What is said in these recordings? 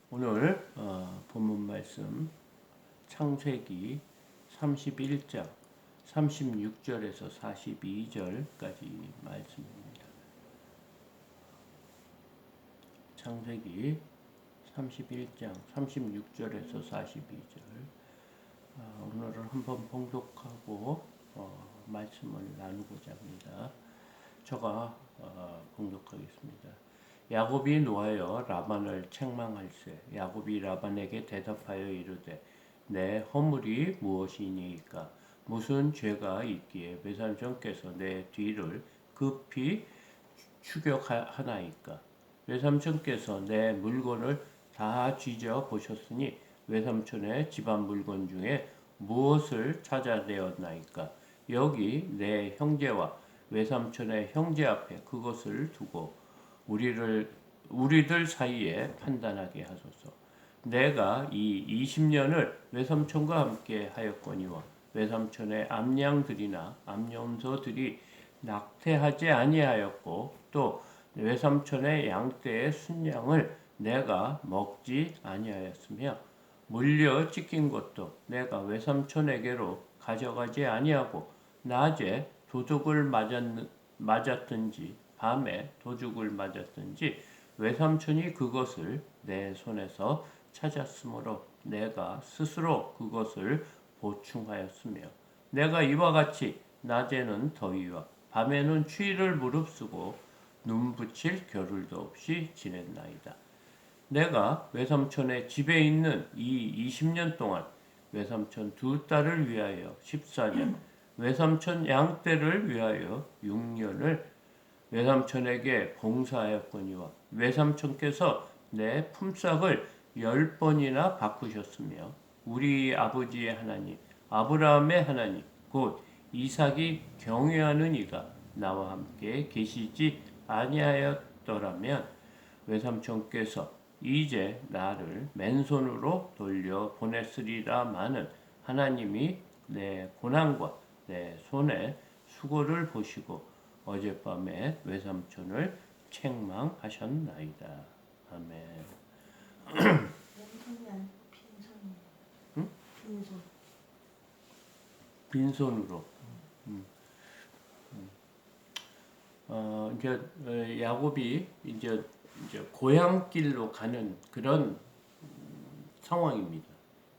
오늘 본문 말씀 창세기 31장 36절에서 42절까지 말씀입니다. 창세기 31장 36절에서 42절. 오늘은 한번 봉독하고 말씀을 나누고자 합니다. 저가 봉독하겠습니다. 야곱이 노하여 라반을 책망할세. 야곱이 라반에게 대답하여 이르되 내 허물이 무엇이니까? 무슨 죄가 있기에 외삼촌께서 내 뒤를 급히 추격하나이까? 외삼촌께서 내 물건을 다 뒤져 보셨으니 외삼촌의 집안 물건 중에 무엇을 찾아내었나이까? 여기 내 형제와 외삼촌의 형제 앞에 그것을 두고 우리들 사이에 판단하게 하소서. 내가 이 20년을 외삼촌과 함께 하였거니와 외삼촌의 암양들이나 암염소들이 낙태하지 아니하였고 또 외삼촌의 양떼의 순양을 내가 먹지 아니하였으며 물려 찢긴 것도 내가 외삼촌에게로 가져가지 아니하고 낮에 도둑을 맞았든지 밤에 도둑을 맞았든지 외삼촌이 그것을 내 손에서 찾았으므로 내가 스스로 그것을 보충하였으며 내가 이와 같이 낮에는 더위와 밤에는 추위를 무릅쓰고 눈 붙일 겨를도 없이 지냈나이다. 내가 외삼촌의 집에 있는 이 20년 동안 외삼촌 두 딸을 위하여 14년, 외삼촌 양떼를 위하여 6년을 외삼촌에게 봉사하였거니와 외삼촌께서 내 품삯을 10번이나 바꾸셨으며 우리 아버지의 하나님 아브라함의 하나님 곧 이삭이 경외하는 이가 나와 함께 계시지 아니하였더라면 외삼촌께서 이제 나를 맨손으로 돌려 보냈으리라마는 하나님이 내 고난과 내 손의 수고를 보시고 어젯밤에 외삼촌을 책망하셨나이다. 아멘. 응? 빈손으로. 이제 야곱이 이제 고향길로 가는 그런 상황입니다.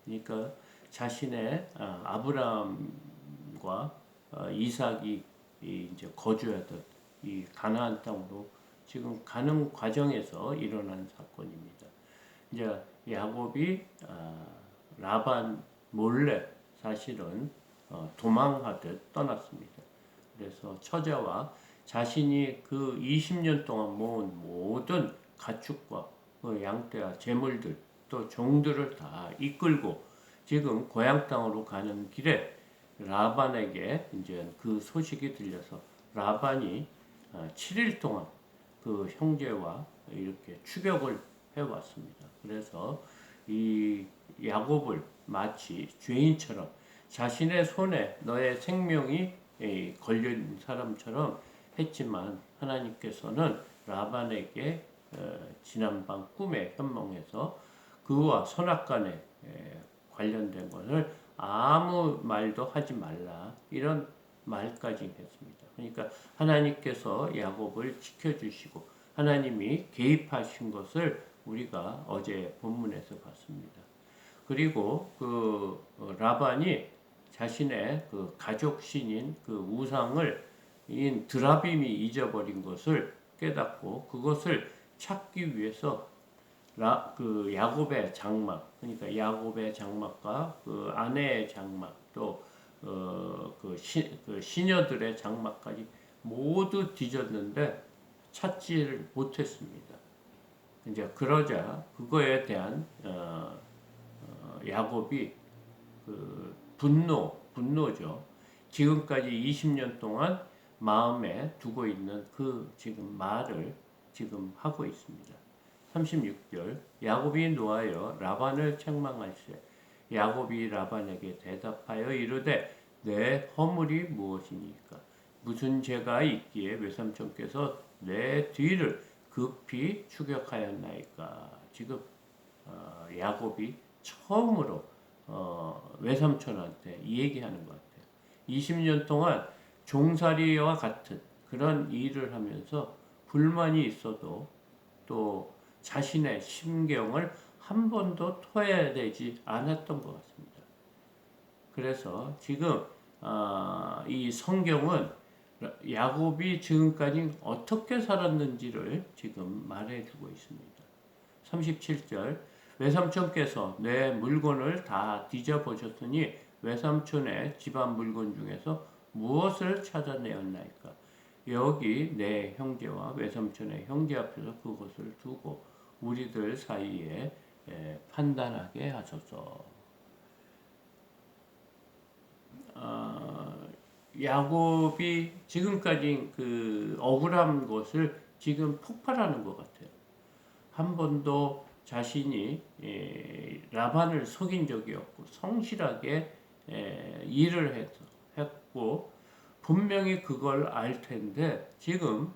그러니까 자신의 아브라함과 이삭이 이제 거주하던 이 가나안 땅으로 지금 가는 과정에서 일어난 사건입니다. 이제 야곱이 라반 몰래 사실은 도망하듯 떠났습니다. 그래서 처자와 자신이 그 20년 동안 모은 모든 가축과 그 양떼와 재물들 또 종들을 다 이끌고 지금 고향 땅으로 가는 길에 라반에게 이제 그 소식이 들려서 라반이 7일 동안 그 형제와 이렇게 추격을 해왔습니다. 그래서 이 야곱을 마치 죄인처럼 자신의 손에 너의 생명이 걸린 사람처럼 했지만 하나님께서는 라반에게 지난밤 꿈에 현몽해서 그와 선악간에 관련된 것을 아무 말도 하지 말라 이런 말까지 했습니다. 그러니까 하나님께서 야곱을 지켜주시고 하나님이 개입하신 것을 우리가 어제 본문에서 봤습니다. 그리고 그 라반이 자신의 그 가족 신인 그 우상을 인 드라빔이 잊어버린 것을 깨닫고 그것을 찾기 위해서 그 야곱의 장막, 그러니까 야곱의 장막과 그 아내의 장막, 또 그 시녀들의 장막까지 모두 뒤졌는데 찾지를 못했습니다. 이제 그러자 그거에 대한 야곱이 그 분노죠. 지금까지 20년 동안 마음에 두고 있는 그 지금 말을 지금 하고 있습니다. 36절 야곱이 노하여 라반을 책망할세. 야곱이 라반에게 대답하여 이르되 내 허물이 무엇이니까? 무슨 죄가 있기에 외삼촌께서 내 뒤를 급히 추격하였나이까? 지금 야곱이 처음으로 외삼촌한테 이 얘기하는 것 같아요. 20년 동안 종살이와 같은 그런 일을 하면서 불만이 있어도 또 자신의 심경을 한 번도 토해내지 않았던 것 같습니다. 그래서 지금 이 성경은 야곱이 지금까지 어떻게 살았는지를 지금 말해주고 있습니다. 37절 외삼촌께서 내 물건을 다 뒤져보셨으니 외삼촌의 집안 물건 중에서 무엇을 찾아내었나이까? 여기 내 형제와 외삼촌의 형제 앞에서 그것을 두고 우리들 사이에 판단하게 하소서. 야곱이 지금까지 그 억울한 것을 지금 폭발하는 것 같아요. 한 번도 자신이 라반을 속인 적이 없고 성실하게 일을 했고 분명히 그걸 알 텐데 지금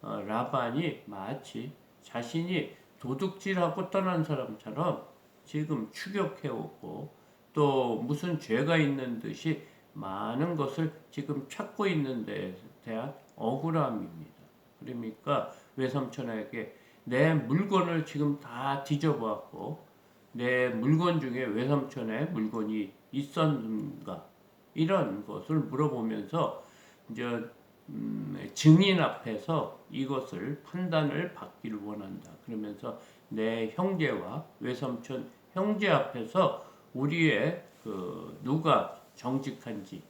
라반이 마치 자신이 도둑질하고 떠난 사람처럼 지금 추격해오고 또 무슨 죄가 있는 듯이 많은 것을 지금 찾고 있는 데 대한 억울함입니다. 그러니까 외삼촌에게 내 물건을 지금 다 뒤져보았고 내 물건 중에 외삼촌의 물건이 있었는가 이런 것을 물어보면서 이제 증인 앞에서 이것을 판단을 받기를 원한다. 그러면서 내 형제와 외삼촌 형제 앞에서 우리의 그 누가 정직한지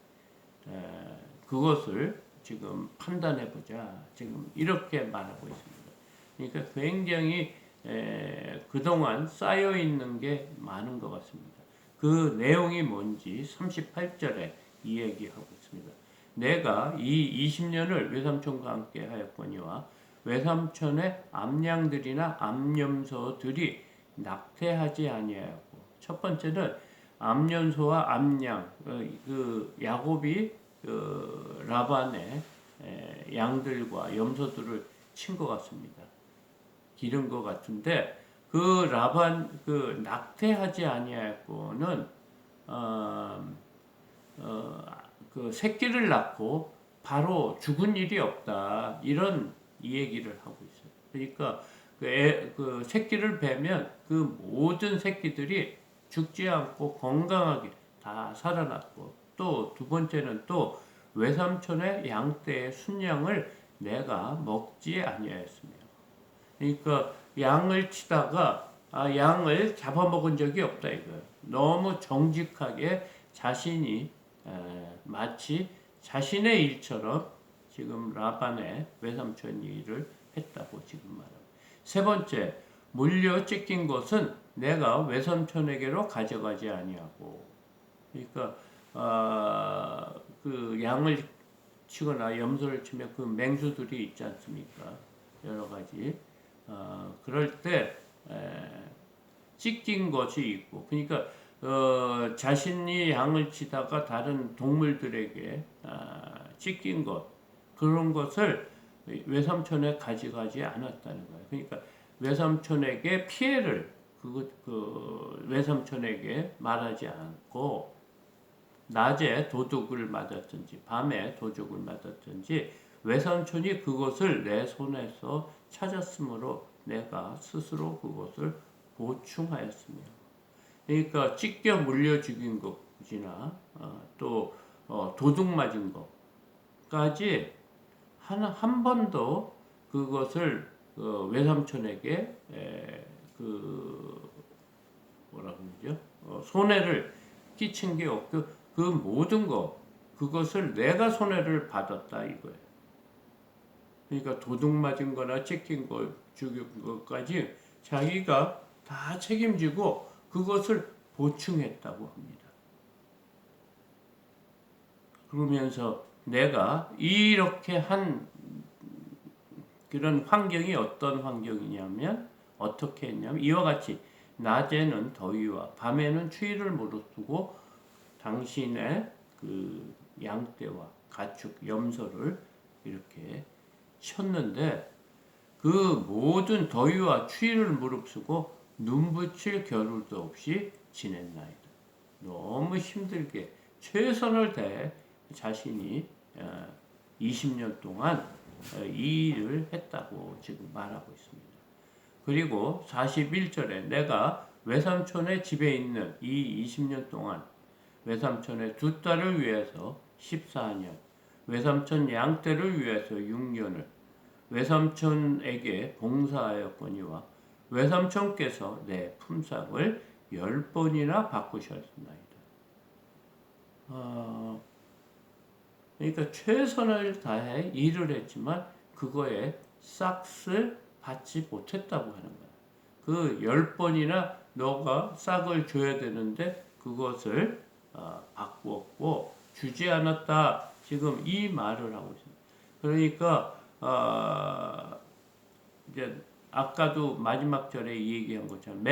그것을 지금 판단해 보자. 지금 이렇게 말하고 있습니다. 그러니까 굉장히 그동안 쌓여 있는 게 많은 것 같습니다. 그 내용이 뭔지 38절에 이 얘기하고 있습니다. 내가 이 20년을 외삼촌과 함께 하였거니와 외삼촌의 암양들이나 암염소들이 낙태하지 아니하였고, 첫 번째는 암염소와 암양, 그 야곱이 그 라반의 양들과 염소들을 친 것 같습니다. 기른 것 같은데 그 라반 그 낙태하지 아니하였고는 그 새끼를 낳고 바로 죽은 일이 없다 이런 이 얘기를 하고 있어요. 그러니까 그 새끼를 베면 그 모든 새끼들이 죽지 않고 건강하게 다 살아났고 또 두 번째는 또 외삼촌의 양떼의 순양을 내가 먹지 아니하였으며 그러니까 양을 치다가 양을 잡아먹은 적이 없다 이거예요. 너무 정직하게 자신이 마치 자신의 일처럼 지금 라반의 외삼촌 일을 했다고 지금 말합니다. 세 번째, 물려 찢긴 것은 내가 외삼촌에게로 가져가지 아니하고 그러니까 그 양을 치거나 염소를 치면 그 맹수들이 있지 않습니까? 여러 가지 그럴 때 찢긴 것이 있고 그러니까 자신이 양을 치다가 다른 동물들에게 찢긴 것 그런 것을 외삼촌에 가져가지 않았다는 거예요. 그러니까 외삼촌에게 피해를 그 외삼촌에게 말하지 않고 낮에 도둑을 맞았든지 밤에 도둑을 맞았든지 외삼촌이 그것을 내 손에서 찾았으므로 내가 스스로 그것을 보충하였으며 그러니까 찢겨 물려 죽인 것이나 또 도둑 맞은 것까지 한 번도 그것을 외삼촌에게 그 뭐라 그러죠? 손해를 끼친 게 없고 그 모든 그것을 내가 손해를 받았다 이거예요. 그러니까 도둑 맞은 거나 찢긴 거 죽인 것까지 자기가 다 책임지고 그것을 보충했다고 합니다. 그러면서 내가 이렇게 한 그런 환경이 어떤 환경이냐면 어떻게 했냐면 이와 같이 낮에는 더위와 밤에는 추위를 무릅쓰고 당신의 그 양떼와 가축, 염소를 이렇게 쳤는데 그 모든 더위와 추위를 무릅쓰고 눈 붙일 겨를도 없이 지냈나이다. 너무 힘들게 최선을 다해 자신이 20년 동안 이 일을 했다고 지금 말하고 있습니다. 그리고 41절에 내가 외삼촌의 집에 있는 이 20년 동안 외삼촌의 두 딸을 위해서 14년, 외삼촌 양떼를 위해서 6년을 외삼촌에게 봉사하였거니와 외삼촌께서 내 품삯을 10번이나 바꾸셨나이다. 그러니까 최선을 다해 일을 했지만 그거에 싹을 받지 못했다고 하는 거야. 그 10번이나 너가 싹을 줘야 되는데 그것을 바꾸었고 주지 않았다. 지금 이 말을 하고 있습니다. 그러니까 이제 아까도 마지막 절에 이 얘기한 것처럼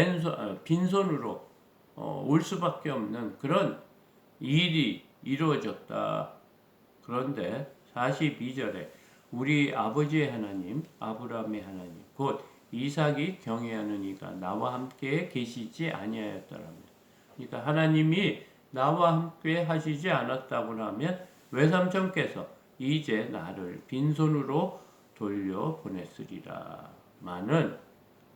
빈손으로 올 수밖에 없는 그런 일이 이루어졌다. 그런데 42절에 우리 아버지의 하나님, 아브라함의 하나님, 곧 이삭이 경외하는 이가 나와 함께 계시지 아니하였더랍니다. 그러니까 하나님이 나와 함께 하시지 않았다고 하면 외삼촌께서 이제 나를 빈손으로 돌려 보냈으리라. 마는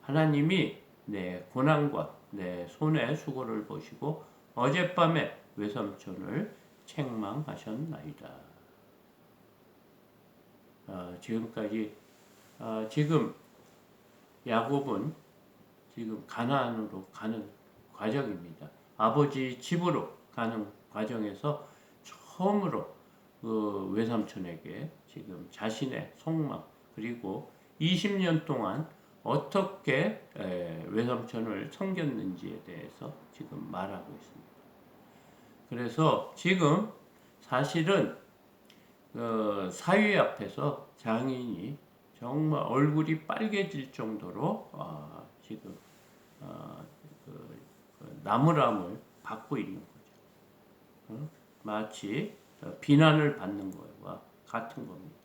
하나님이 내 고난과 내 손의 수고를 보시고 어젯밤에 외삼촌을 책망하셨나이다. 지금까지 지금 야곱은 지금 가나안으로 가는 과정입니다. 아버지 집으로 가는 과정에서 처음으로 그 외삼촌에게 지금 자신의 속망 그리고 20년 동안 어떻게 외삼촌을 섬겼는지에 대해서 지금 말하고 있습니다. 그래서 지금 사실은 사위 앞에서 장인이 정말 얼굴이 빨개질 정도로 지금 나무람을 받고 있는 거죠. 마치 비난을 받는 것과 같은 겁니다.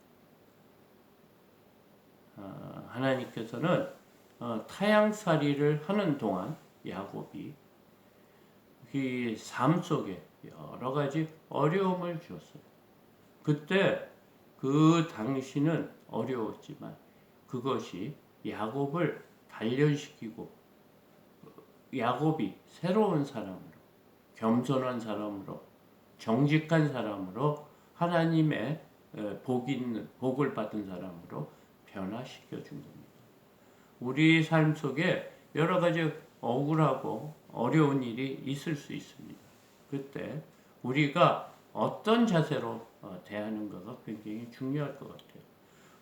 하나님께서는 타향살이를 하는 동안 야곱이 그 삶 속에 여러 가지 어려움을 주었어요. 그때 그 당시는 어려웠지만 그것이 야곱을 단련시키고 야곱이 새로운 사람으로 겸손한 사람으로 정직한 사람으로 하나님의 복을 받은 사람으로 변화시켜 준 겁니다. 우리 삶 속에 여러 가지 억울하고 어려운 일이 있을 수 있습니다. 그때 우리가 어떤 자세로 대하는가가 굉장히 중요할 것 같아요.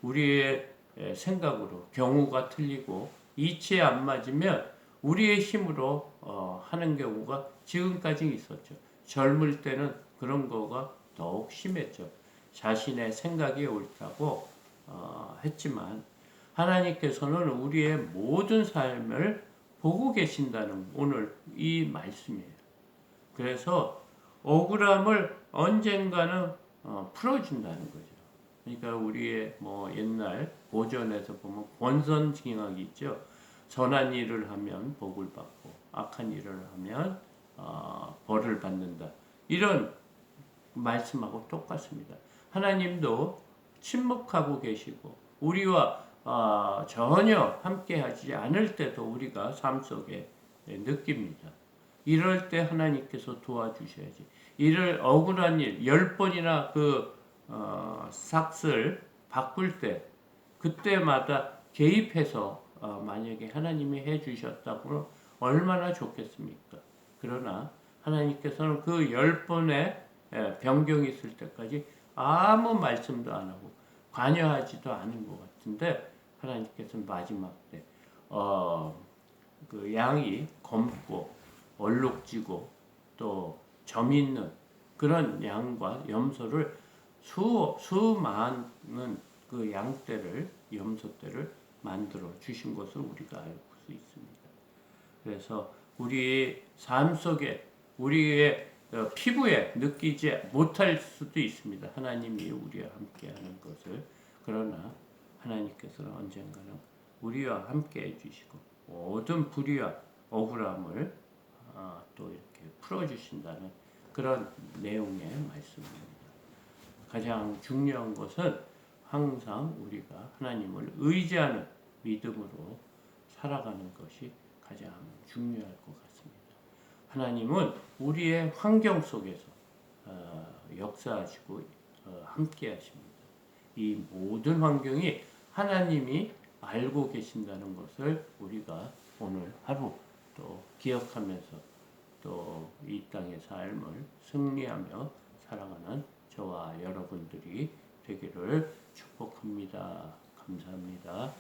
우리의 생각으로 경우가 틀리고 이치에 안 맞으면 우리의 힘으로 하는 경우가 지금까지 있었죠. 젊을 때는 그런 거가 더욱 심했죠. 자신의 생각이 옳다고 했지만 하나님께서는 우리의 모든 삶을 보고 계신다는 오늘 이 말씀이에요. 그래서 억울함을 언젠가는 풀어준다는 거죠. 그러니까 우리의 옛날 고전에서 보면 권선징악이 있죠. 선한 일을 하면 복을 받고 악한 일을 하면 벌을 받는다. 이런 말씀하고 똑같습니다. 하나님도 침묵하고 계시고 우리와 전혀 함께하지 않을 때도 우리가 삶 속에 느낍니다. 이럴 때 하나님께서 도와주셔야지. 이를 억울한 일 10번이나 삭을 바꿀 때 그때마다 개입해서 만약에 하나님이 해주셨다고 얼마나 좋겠습니까? 그러나 하나님께서는 그 10번의 변경이 있을 때까지 아무 말씀도 안 하고 관여하지도 않은 것 같은데 하나님께서는 마지막 때 그 양이 검고 얼룩지고 또 점 있는 그런 양과 염소를 수많은 그 양떼를 염소떼를 만들어 주신 것을 우리가 알 수 있습니다. 그래서 우리의 삶 속에 우리의 피부에 느끼지 못할 수도 있습니다. 하나님이 우리와 함께하는 것을. 그러나 하나님께서는 언젠가는 우리와 함께 해주시고 모든 불의와 억울함을 또 이렇게 풀어주신다는 그런 내용의 말씀입니다. 가장 중요한 것은 항상 우리가 하나님을 의지하는 믿음으로 살아가는 것이 가장 중요할 것 같습니다. 하나님은 우리의 환경 속에서 역사하시고 함께 하십니다. 이 모든 환경이 하나님이 알고 계신다는 것을 우리가 오늘 하루 또 기억하면서 또 이 땅의 삶을 승리하며 살아가는 저와 여러분들이 되기를 축복합니다. 감사합니다.